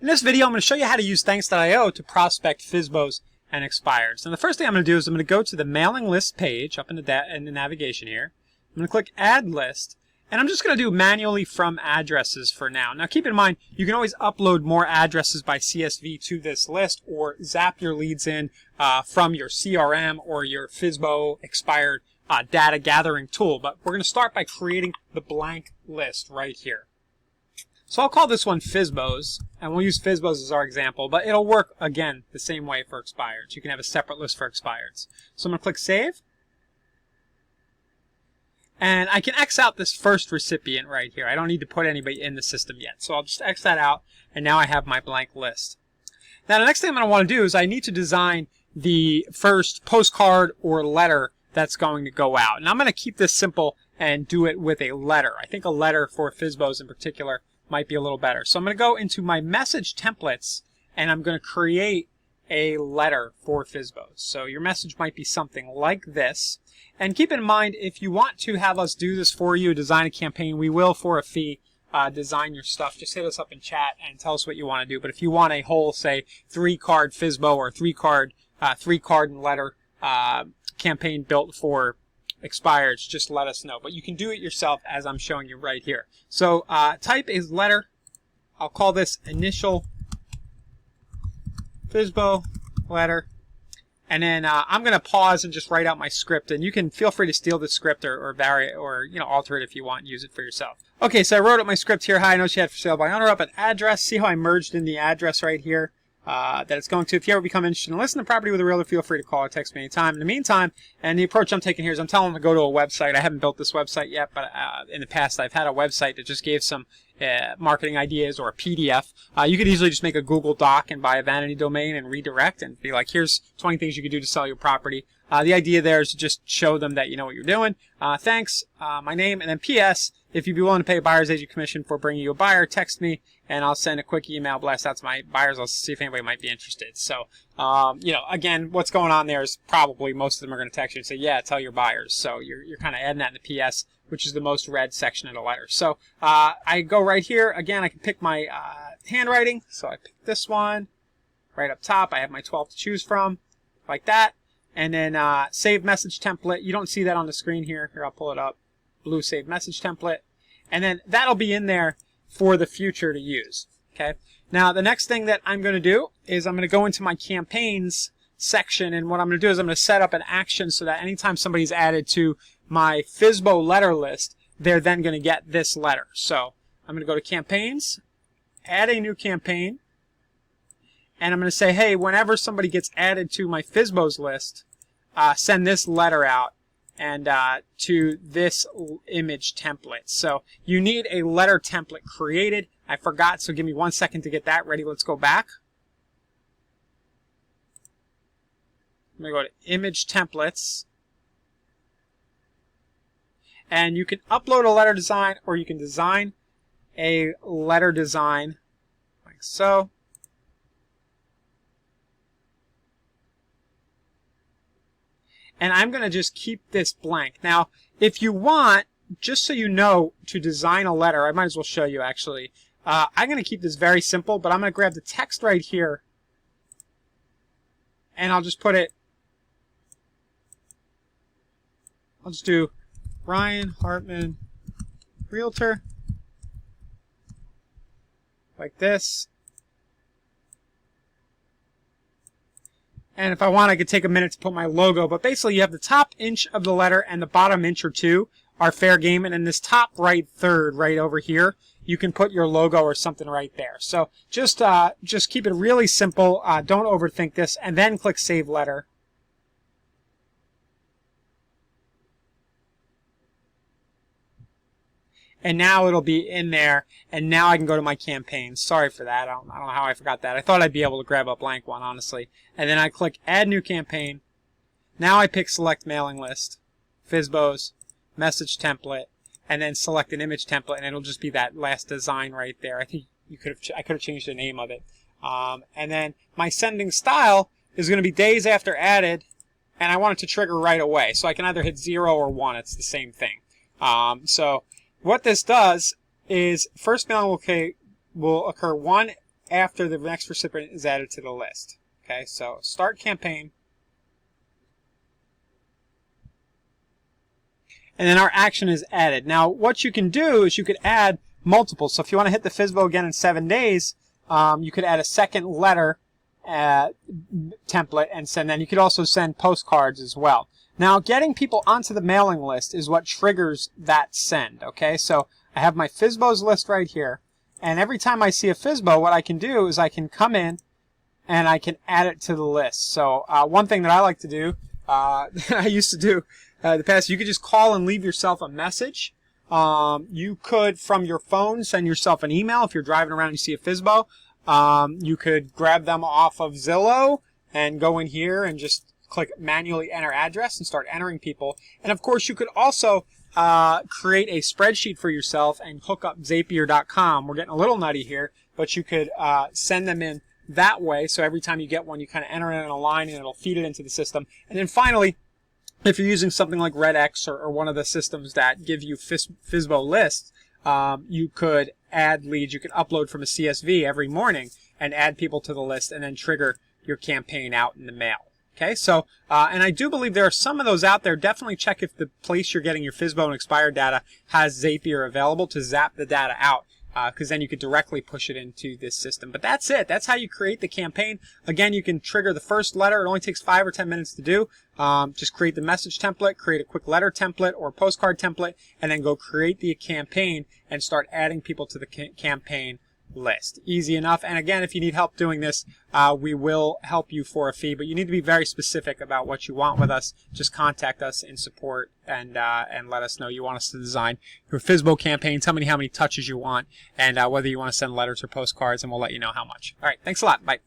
In this video, I'm going to show you how to use Thanks.io to prospect FSBOs and expireds. And the first thing I'm going to do is I'm going to go to the mailing list page up in the navigation here. I'm going to click Add List, and I'm just going to do manually from addresses for now. Now keep in mind, you can always upload more addresses by CSV to this list or zap your leads in from your CRM or your FSBO expired data gathering tool. But we're going to start by creating the blank list right here. So I'll call this one FSBOs, and we'll use FSBOs as our example, but it'll work, again, the same way for expireds. You can have a separate list for expireds. So I'm going to click Save. And I can X out this first recipient right here. I don't need to put anybody in the system yet. So I'll just X that out, and now I have my blank list. Now the next thing I'm going to want to do is I need to design the first postcard or letter that's going to go out. And I'm going to keep this simple and do it with a letter. I think a letter for FSBOs in particular might be a little better. So I'm going to go into my message templates and I'm going to create a letter for FSBOs. So your message might be something like this. And keep in mind, if you want to have us do this for you, design a campaign, we will for a fee design your stuff. Just hit us up in chat and tell us what you want to do. But if you want a whole, say, 3-card FSBO or 3-card and letter campaign built for expireds, just let us know. But you can do it yourself as I'm showing you right here. So type is letter. I'll call this initial FSBO letter. And then I'm going to pause and just write out my script. And you can feel free to steal the script or vary it or alter it if you want and use it for yourself. Okay, so I wrote up my script here. Hi, I know she had for sale by owner up an address. See how I merged in the address right here? That it's going to. If you ever become interested in listing the property with a realtor, feel free to call or text me anytime. In the meantime, and the approach I'm taking here is I'm telling them to go to a website. I haven't built this website yet, but in the past I've had a website that just gave some marketing ideas or a PDF. You could easily just make a Google Doc and buy a vanity domain and redirect and be like, here's 20 things you could do to sell your property. The idea there is to just show them that you know what you're doing. Thanks, my name, and then P.S. If you'd be willing to pay a buyer's agent commission for bringing you a buyer, text me, and I'll send a quick email blast out to my buyers. I'll see if anybody might be interested. So, again, what's going on there is probably most of them are going to text you and say, yeah, tell your buyers. So you're kind of adding that in the P.S., which is the most read section of the letter. So I go right here. Again, I can pick my handwriting. So I pick this one right up top. I have my 12 to choose from, like that. And then save message template. You don't see that on the screen here. Here, I'll pull it up. Blue save message template. And then that'll be in there for the future to use. Okay. Now, the next thing that I'm going to do is I'm going to go into my campaigns section. And what I'm going to do is I'm going to set up an action so that anytime somebody's added to my FSBO letter list, they're then going to get this letter. So I'm going to go to campaigns, add a new campaign. And I'm going to say, hey, whenever somebody gets added to my FSBOs list, send this letter out and to this image template. So you need a letter template created. I forgot, so give me 1 second to get that ready. Let's go back. I'm going to go to image templates. And you can upload a letter design or you can design a letter design like so. And I'm going to just keep this blank. Now, if you want, just so you know, to design a letter, I might as well show you actually. I'm going to keep this very simple, but I'm going to grab the text right here. And I'll just put it, I'll just do Ryan Hartman, Realtor, like this. And if I want, I could take a minute to put my logo. But basically, you have the top inch of the letter and the bottom inch or two are fair game. And in this top right third right over here, you can put your logo or something right there. So just keep it really simple. Don't overthink this. And then click Save Letter. And now it'll be in there, and now I can go to my campaigns. Sorry for that. I don't know how I forgot that. I thought I'd be able to grab a blank one, honestly. And then I click Add New Campaign. Now I pick Select Mailing List, FSBOs, Message Template, and then select an image template, and it'll just be that last design right there. I think I could have changed the name of it. And then my sending style is going to be days after added, and I want it to trigger right away. So I can either hit 0 or 1. It's the same thing. So what this does is first mailing will occur 1 after the next recipient is added to the list. Okay, so start campaign. And then our action is added. Now, what you can do is you could add multiple. So if you want to hit the FSBO again in 7 days, you could add a second letter template and send. Then you could also send postcards as well. Now, getting people onto the mailing list is what triggers that send. Okay, so I have my FSBOs list right here, and every time I see a FSBO, what I can do is I can come in and I can add it to the list. So one thing that I like to do, I used to do in the past, you could just call and leave yourself a message. You could, from your phone, send yourself an email. If you're driving around and you see a FSBO, you could grab them off of Zillow and go in here and just click manually enter address and start entering people. And of course, you could also create a spreadsheet for yourself and hook up Zapier.com. We're getting a little nutty here, but you could send them in that way. So every time you get one, you kind of enter it in a line and it'll feed it into the system. And then finally, if you're using something like RedX or one of the systems that give you FSBO lists, you could add leads. You could upload from a CSV every morning and add people to the list and then trigger your campaign out in the mail. Okay, so, and I do believe there are some of those out there. Definitely check if the place you're getting your FSBO and expired data has Zapier available to zap the data out, because then you could directly push it into this system. But that's it. That's how you create the campaign. Again, you can trigger the first letter. It only takes 5 or 10 minutes to do. Just create the message template, create a quick letter template or postcard template, and then go create the campaign and start adding people to the campaign list. Easy enough. And again, if you need help doing this, we will help you for a fee, but you need to be very specific about what you want with us. Just contact us in support and let us know you want us to design your FSBO campaign. Tell me how many touches you want and whether you want to send letters or postcards, and we'll let you know how much. All right. Thanks a lot. Bye.